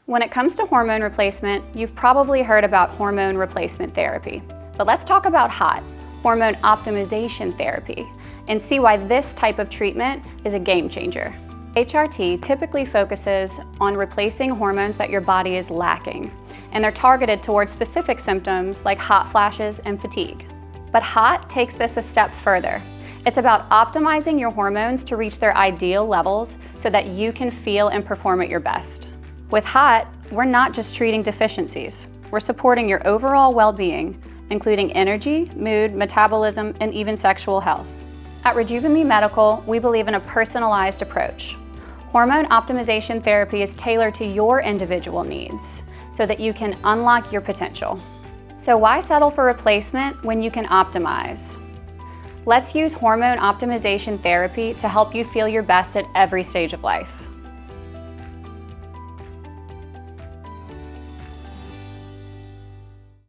When it comes to hormone replacement, you've probably heard about hormone replacement therapy. But let's talk about HOT, Hormone Optimization Therapy, and see why this type of treatment is a game changer. HRT typically focuses on replacing hormones that your body is lacking, and they're targeted towards specific symptoms like hot flashes and fatigue. But HOT takes this a step further. It's about optimizing your hormones to reach their ideal levels so that you can feel and perform at your best. With HOT, we're not just treating deficiencies. We're supporting your overall well-being, including energy, mood, metabolism, and even sexual health. At Rejuvime Medical, we believe in a personalized approach. Hormone optimization therapy is tailored to your individual needs so that you can unlock your potential. So why settle for replacement when you can optimize? Let's use hormone optimization therapy to help you feel your best at every stage of life.